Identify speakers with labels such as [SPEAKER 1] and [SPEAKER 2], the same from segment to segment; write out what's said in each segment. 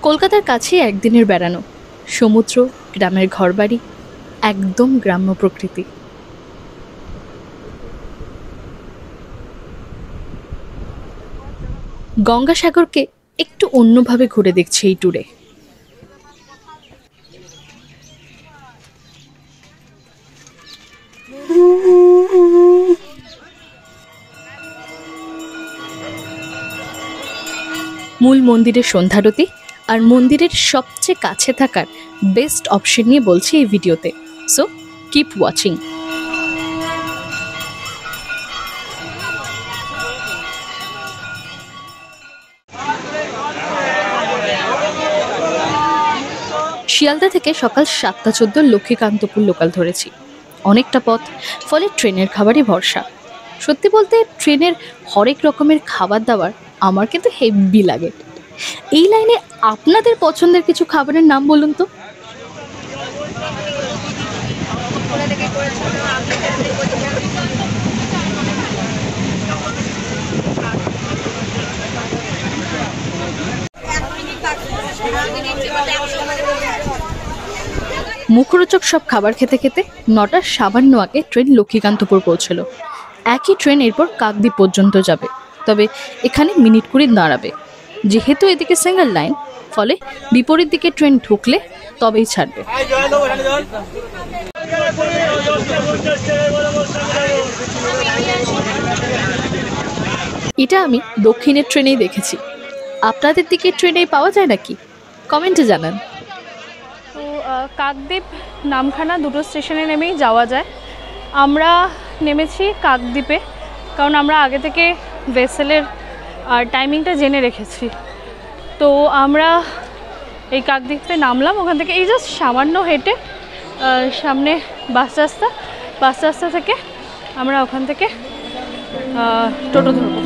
[SPEAKER 1] কলকাতার কাছে একদিনের বেড়ানো, সমুদ্র, গ্রামের ঘরবাড়ি, একদম গ্রাম্য প্রকৃতি। গঙ্গাসাগরকে একটু অন্যভাবে ঘুরে দেখছি এই ট্যুরে। মূল মন্দিরের সন্ধ্যারতি আর মন্দিরের সবচেয়ে কাছে থাকার বেস্ট অপশন নিয়ে বলছি এই ভিডিওতে, সো কিপ ওয়াচিং। শিয়ালদা থেকে সকাল 7:14 লক্ষ্মীকান্তপুর লোকাল ধরেছি। অনেকটা পথ, ফলে ট্রেনের খাবারই ভরসা। সত্যি বলতে ট্রেনের হরেক রকমের খাবার দাবার আমার কিন্তু হেভি লাগে। এই লাইনে আপনাদের পছন্দের কিছু খাবারের নাম বলুন তো। মুখরোচক সব খাবার খেতে খেতে 9টার সামান্য আগে ট্রেন লক্ষ্মীকান্তপুর পৌঁছলো। একই ট্রেন এরপর কাকদ্বীপ পর্যন্ত যাবে, তবে এখানে মিনিট 20 দাঁড়াবে। যেহেতু এদিকে সিঙ্গেল লাইন, ফলে বিপরীত দিকে ট্রেন ঢুকলে তবেই ছাড়বে। এটা আমি দক্ষিণের ট্রেনেই দেখেছি। আপনাদের দিকে ট্রেনে পাওয়া যায় নাকি? কমেন্টে জানান।
[SPEAKER 2] তো কাকদ্বীপ নামখানা দুটো স্টেশনে নেমেই যাওয়া যায়। আমরা নেমেছি কাকদ্বীপে, কারণ আমরা আগে থেকে ভেসেলের টাইমিংটা জেনে রেখেছি। তো আমরা এই কাকদ্বীপে নামলাম। ওখান থেকে এই জাস্ট সামান্য হেঁটে সামনে বাস রাস্তা থেকে আমরা ওখান থেকে টোটো ধরব।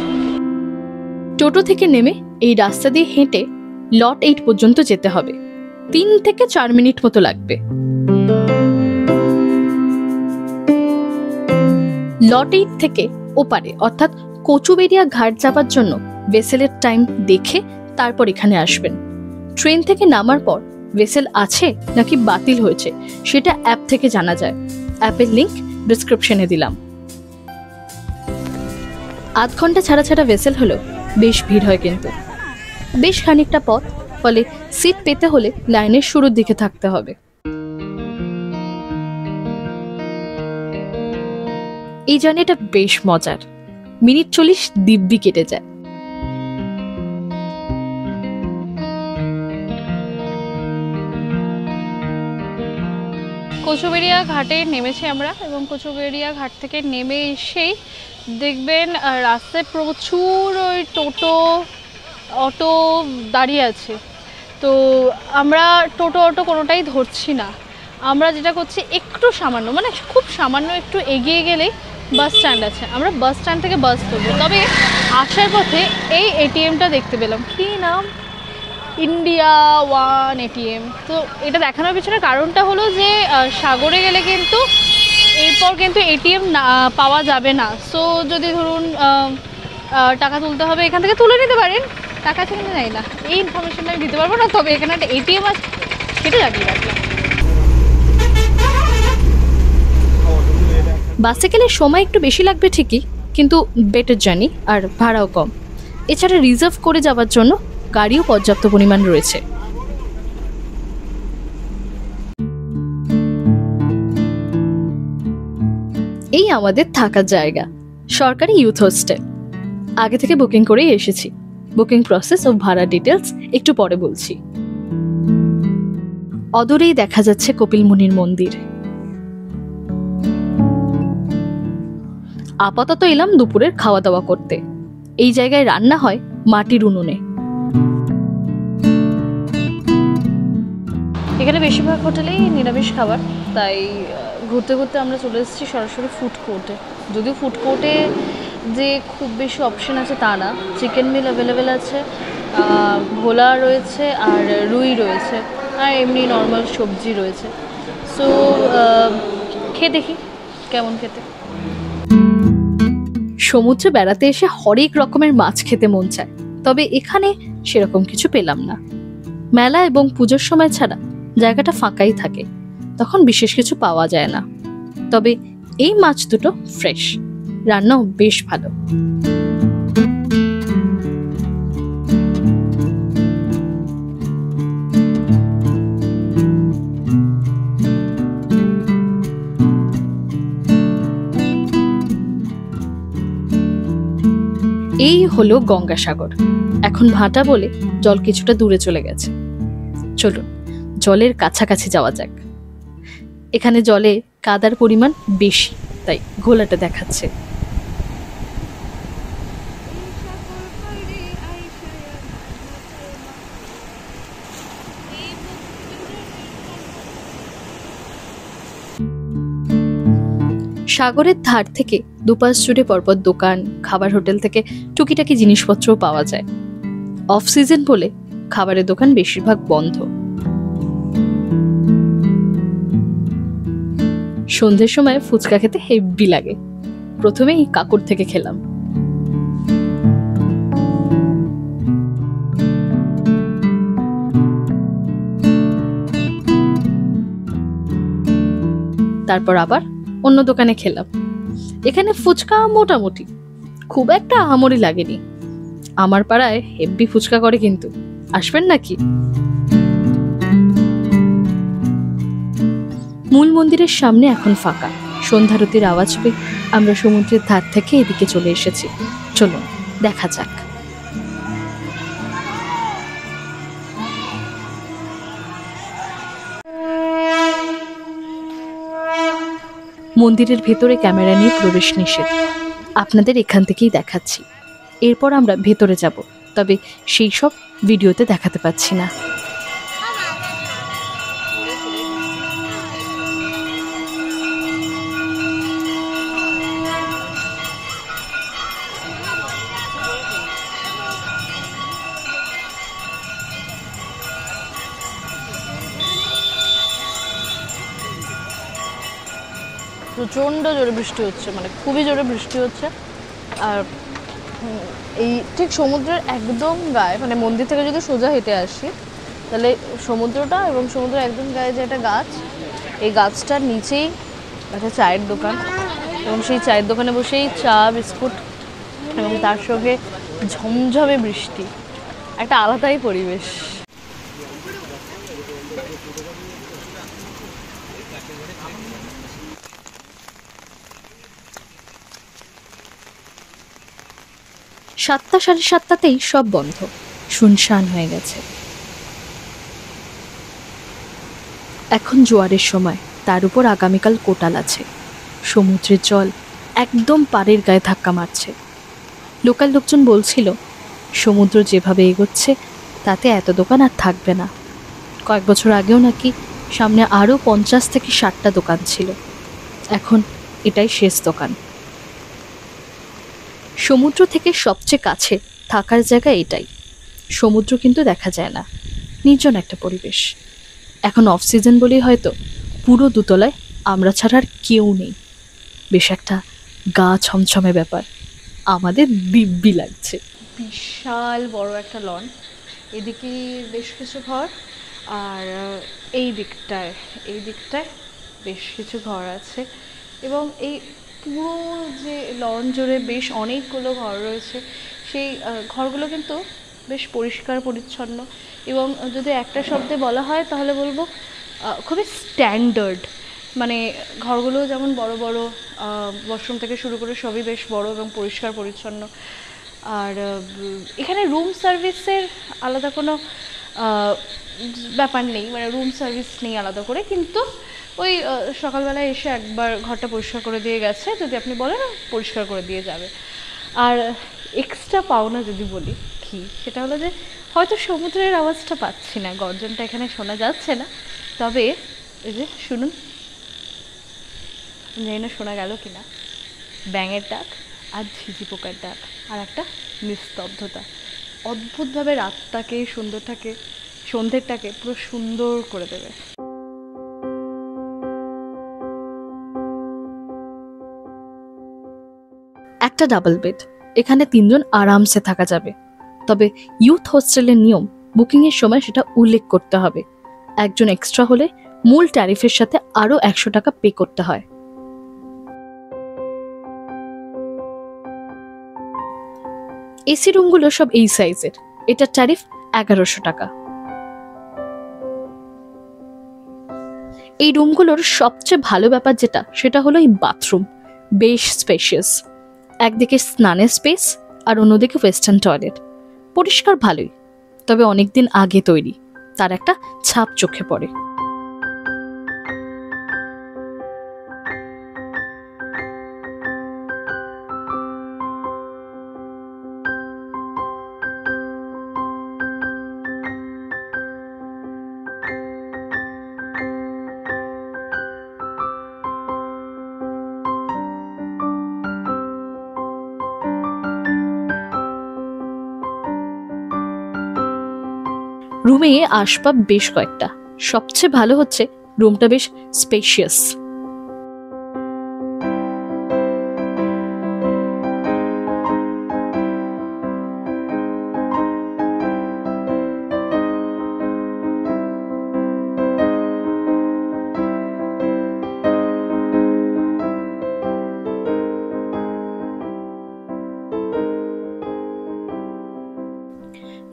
[SPEAKER 1] টোটো থেকে নেমে এই রাস্তা দিয়ে হেঁটে লট 8 পর্যন্ত যেতে হবে। 3 থেকে 4 মিনিট মতো লাগবে। লট 8 থেকে ওপারে অর্থাৎ কচুবেড়িয়া ঘাট যাবার জন্য ভেসেলের টাইম দেখে তারপর এখানে আসবেন। ট্রেন থেকে নামার পর ভেসেল আছে নাকি বাতিল হয়েছে সেটা অ্যাপ থেকে জানা যায়। অ্যাপের লিংক ডেসক্রিপশনে দিলাম। আধ ঘন্টা ছাড়া ছাড়া ভেসেল হলেও বেশ ভিড় হয়, কিন্তু বেশ খানিকটা পথ, ফলে সিট পেতে হলে লাইনের শুরুর দিকে থাকতে হবে। এই জার্নিটা বেশ মজার, মিনিট 40 দিব্যি কেটে যায়।
[SPEAKER 2] কচুবেড়িয়া ঘাটে নেমেছি আমরা, এবং কচুবেড়িয়া ঘাট থেকে নেমে এসেই দেখবেন রাস্তায় প্রচুর ওই টোটো অটো দাঁড়িয়ে আছে। তো আমরা টোটো অটো কোনোটাই ধরছি না। আমরা যেটা করছি, একটু সামান্য, মানে খুব সামান্য একটু এগিয়ে গেলেই বাস স্ট্যান্ড আছে। আমরা বাস স্ট্যান্ড থেকে বাস ধরবো। তবে আসার পথে এই এটিএমটা দেখতে পেলাম। কী নাম? India one ATM. তো এটা দেখানোর পিছনে কারণটা হলো যে সাগরে গেলে কিন্তু এরপর কিন্তু এটিএম পাওয়া যাবে না। সো যদি ধরুন টাকা তুলতে হবে, এখান থেকে তুলে নিতে পারেন, টাকা আছে কিন্তু নেই না। এই ইনফরমেশনটা আমি দিতে পারবো না, তবে এখানে একটা এটিএম আছে, সেটা জানিয়ে রাখলাম।
[SPEAKER 1] বাসে গেলে সময় একটু বেশি লাগবে ঠিকই, কিন্তু বেটার জার্নি আর ভাড়াও কম। এছাড়া রিজার্ভ করে যাওয়ার জন্য গাড়িও পর্যাপ্ত পরিমাণ রয়েছে। এই আমাদের থাকার জায়গা, সরকারি ইউথ হোস্টেল। আগে থেকে বুকিং করেই এসেছি। বুকিং প্রসেস ও ভাড়া ডিটেলস একটু পরে বলছি। অদূরেই দেখা যাচ্ছে কপিল মুনির মন্দির। আপাতত এলাম দুপুরের খাওয়া দাওয়া করতে। এই জায়গায় রান্না হয় মাটির উনুনে।
[SPEAKER 2] এখানে বেশিরভাগ হোটেলেই নিরামিষ খাবার, তাই ঘুরতে ঘুরতে আমরা চলে এসেছি সরাসরি ফুড কোর্টে। যদিও ফুড কোর্টে যে খুব বেশি অপশন আছে তা না। চিকেন মিল অ্যাভেলেবেল আছে, ভোলা রয়েছে, আর রুই রয়েছে, আর এমনি নর্মাল সবজি রয়েছে। সো খেয়ে দেখি কেমন খেতে।
[SPEAKER 1] সমুদ্রে বেড়াতে এসে হরেক রকমের মাছ খেতে মন চায়, তবে এখানে সেরকম কিছু পেলাম না। মেলা এবং পুজোর সময় ছাড়া জায়গাটা ফাঁকাই থাকে, তখন বিশেষ কিছু পাওয়া যায় না। তবে এই মাছ দুটো ফ্রেশ, রান্নাও বেশ ভালো। এই হলো গঙ্গাসাগর। এখন ভাটা বলে জল কিছুটা দূরে চলে গেছে। চলুন জলের কাছাকাছি যাওয়া যাক। এখানে জলে কাদার পরিমাণ বেশি, তাই ঘোলাটা দেখাচ্ছে। সাগরের ধার থেকে দুপাশ জুড়ে পরপর দোকান, খাবার হোটেল থেকে টুকিটাকি জিনিসপত্রও পাওয়া যায়। অফ সিজন বলে খাবারের দোকান বেশিরভাগ বন্ধ। সন্ধ্যের সময় ফুচকা খেতে হেব্বি লাগে। প্রথমেই কাকুর থেকে খেলাম। তারপর আবার অন্য দোকানে খেলাম। এখানে ফুচকা মোটামুটি, খুব একটা আহামরি লাগেনি। আমার পাড়ায় হেব্বি ফুচকা করে, কিন্তু আসবেন নাকি? মূল মন্দিরের সামনে এখন ফাঁকা। সন্ধ্যারতির আওয়াজ পেয়ে আমরা সমুদ্রের ধার থেকে এদিকে চলে এসেছি। চলুন দেখা যাক। মন্দিরের ভেতরে ক্যামেরা নিয়ে প্রবেশ নিষেধ, আপনাদের এখান থেকেই দেখাচ্ছি। এরপর আমরা ভেতরে যাব, তবে সেই সব ভিডিওতে দেখাতে পাচ্ছি না।
[SPEAKER 2] প্রচণ্ড জোরে বৃষ্টি হচ্ছে, মানে খুবই জোরে বৃষ্টি হচ্ছে। আর এই ঠিক সমুদ্রের একদম গায়ে, মানে মন্দির থেকে যদি সোজা হেঁটে আসি তাহলে সমুদ্রটা এবং সমুদ্রের একদম গায়ে যে একটা গাছ, এই গাছটার নিচেই একটা চায়ের দোকান, এবং সেই চায়ের দোকানে বসেই চা, বিস্কুট এবং তার সঙ্গে ঝমঝমে বৃষ্টি, একটা আলাদাই পরিবেশ।
[SPEAKER 1] সাতটা, 7:30তেই সব বন্ধ, শুনশান হয়ে গেছে। এখন জোয়ারের সময়, তার উপর আগামীকাল কোটাল আছে। সমুদ্রের জল একদম পাড়ের গায়ে ধাক্কা মারছে। লোকাল লোকজন বলছিল সমুদ্র যেভাবে এগোচ্ছে তাতে এত দোকান আর থাকবে না। কয়েক বছর আগেও নাকি সামনে আরও 50 থেকে 60টা দোকান ছিল, এখন এটাই শেষ দোকান। সমুদ্র থেকে সবচেয়ে কাছে থাকার জায়গা এটাই। সমুদ্র কিন্তু দেখা যায় না, নির্জন একটা পরিবেশ। এখন অফ সিজন বলেই হয়তো পুরো দোতলায় আমরা ছাড়া আর কেউ নেই। বেশ একটা গা ছমছমে ব্যাপার, আমাদের দিব্যি লাগছে।
[SPEAKER 2] বিশাল বড় একটা লন, এদিকে বেশ কিছু ঘর, আর এই দিকটায় বেশ কিছু ঘর আছে, এবং এই পুরো যে লন জুড়ে বেশ অনেকগুলো ঘর রয়েছে। সেই ঘরগুলো কিন্তু বেশ পরিষ্কার পরিচ্ছন্ন, এবং যদি একটা শব্দে বলা হয় তাহলে বলবো খুবই স্ট্যান্ডার্ড। মানে ঘরগুলো যেমন বড় বড়, ওয়াশরুম থেকে শুরু করে সবই বেশ বড় এবং পরিষ্কার পরিচ্ছন্ন। আর এখানে রুম সার্ভিসের আলাদা কোনো ব্যাপার নেই, মানে রুম সার্ভিস নেই আলাদা করে, কিন্তু ওই সকালবেলায় এসে একবার ঘরটা পরিষ্কার করে দিয়ে গেছে, যদি আপনি বলেন পরিষ্কার করে দিয়ে যাবে। আর এক্সট্রা পাওনা যদি বলি কি, সেটা হলো যে হয়তো সমুদ্রের আওয়াজটা পাচ্ছি না, গর্জনটা এখানে শোনা যাচ্ছে না, তবে এই যে শুনুন, জানি না শোনা গেল কিনা, ব্যাঙের ডাক আর ঝিঝি পোকার ডাক, আর একটা নিস্তব্ধতা অদ্ভুতভাবে রাতটাকে, সন্ধ্যেরটাকে পুরো সুন্দর করে দেবে।
[SPEAKER 1] একটা ডাবল বেড, এখানে 3 জন আরামসে থাকা যাবে। তবে ইউথ হোস্টেলের নিয়ম বুকিংয়ের সময় সেটা উল্লেখ করতে হবে। একজন এক্সট্রা হলে মূল ট্যারিফের সাথে আরও 100 টাকা পে করতে হয়। এসি রুমগুলো সব এই সাইজের। এটার ট্যারিফ 1100 টাকা। এই রুমগুলোর সবচেয়ে ভালো ব্যাপার যেটা, সেটা হলো এই বাথরুম। বেশ স্পেশিয়াস, একদিকে স্নানের স্পেস আর অন্যদিকে ওয়েস্টার্ন টয়লেট। পরিষ্কার ভালোই, তবে অনেকদিন আগে তৈরি, তার একটা ছাপ চোখে পড়ে। রুমে আসবাব বেশ কয়েকটা। সবচেয়ে ভালো হচ্ছে রুমটা বেশ স্পেশিয়াস।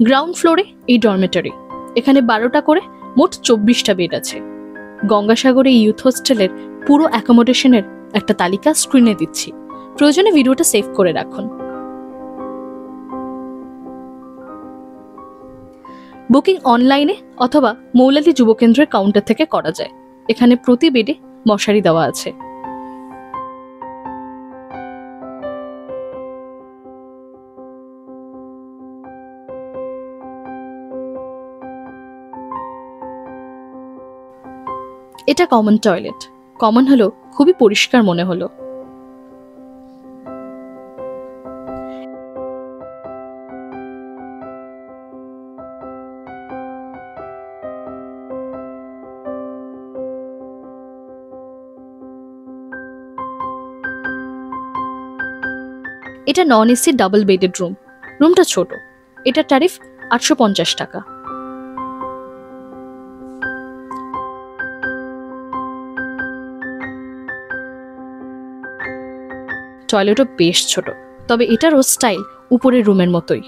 [SPEAKER 1] গ্রাউন্ড ফ্লোরে এই ডরমেটরি। এখানে 12টা করে মোট 24টা বেড আছে। গঙ্গাসাগরে ইউথ হোস্টেলের পুরো অ্যাকোমোডেশনের একটা তালিকা স্ক্রিনে দিচ্ছি, প্রয়োজনে ভিডিওটা সেভ করে রাখুন। বুকিং অনলাইনে অথবা মৌলালি যুবকেন্দ্রের কাউন্টার থেকে করা যায়। এখানে প্রতি বেডে মশারি দেওয়া আছে। এটা কমন টয়লেট। কমন হলো খুবই পরিষ্কার মনে হলো। এটা non AC double bedded room. রুমটা ছোট। এটা ট্যারিফ 850 টাকা। টয়লেটও বেশ ছোট, তবে এটারও স্টাইল উপরের রুমের মতোই।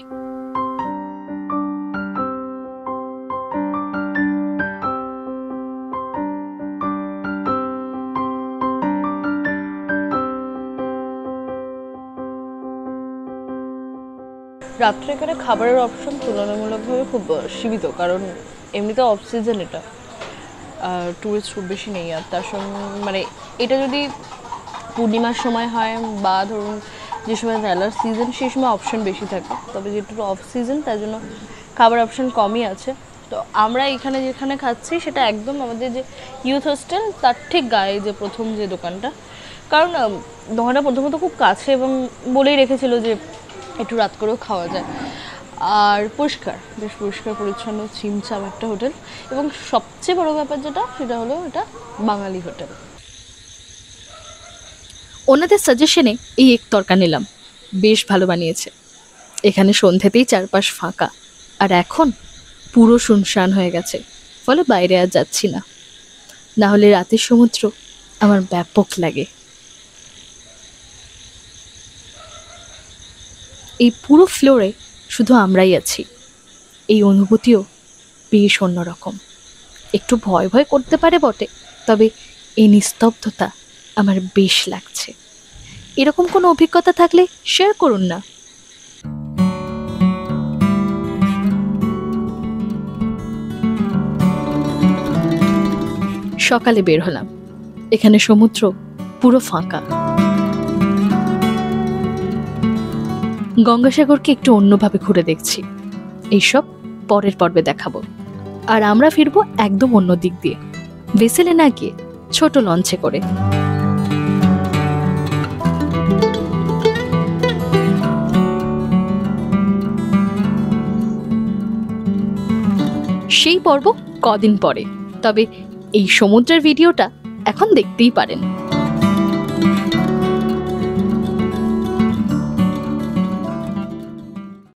[SPEAKER 2] রাত্রে এখানে খাবারের অপশন তুলনামূলকভাবে খুব সীমিত, কারণ এমনিতে অফ সিজন, এটা টুরিস্ট খুব বেশি নেই। আর তার সঙ্গে মানে এটা যদি পূর্ণিমার সময় হয় বা ধরুন যে সময় মেলার সিজন, সেই সময় অপশন বেশি থাকে। তবে যেটুকু অফ সিজন, তার জন্য খাবার অপশন কমই আছে। তো আমরা এখানে যেখানে খাচ্ছি সেটা একদম আমাদের যে ইউথ হোস্টেল তার ঠিক গায়ে যে প্রথম যে দোকানটা, কারণ দোকানটা প্রথমত খুব কাছে এবং বলেই রেখেছিল যে একটু রাত করেও খাওয়া যায়। আর পরিষ্কার, বেশ পরিষ্কার পরিচ্ছন্ন ছিমছাম একটা হোটেল। এবং সবচেয়ে বড় ব্যাপার যেটা, সেটা হলো এটা বাঙালি হোটেল।
[SPEAKER 1] ওনাদের সাজেশনে এই এক তরকা নিলাম, বেশ ভালো বানিয়েছে। এখানে সন্ধ্যেতেই চারপাশ ফাঁকা, আর এখন পুরো শুনশান হয়ে গেছে, ফলে বাইরে আর যাচ্ছি না। না হলে রাতের সমুদ্র আমার ব্যাপক লাগে। এই পুরো ফ্লোরে শুধু আমরাই আছি। এই অনুভূতিও বেশ অন্যরকম। একটু ভয় ভয় করতে পারে বটে, তবে এই নিস্তব্ধতা আমার বেশ লাগছে। এরকম কোনো অভিজ্ঞতা থাকলে শেয়ার করুন না। সকালে বের হলাম। এখানে সমুদ্র পুরো ফাঁকা। গঙ্গাসাগরকে একটু অন্যভাবে ঘুরে দেখছি। এইসব পরের পর্বে দেখাবো। আর আমরা ফিরবো একদম অন্য দিক দিয়ে, ভেসেলে না গিয়ে ছোট লঞ্চে করে। সেই পর্ব কদিন পরে, তবে এই সমুদ্রের ভিডিওটা এখন দেখতেই পারেন।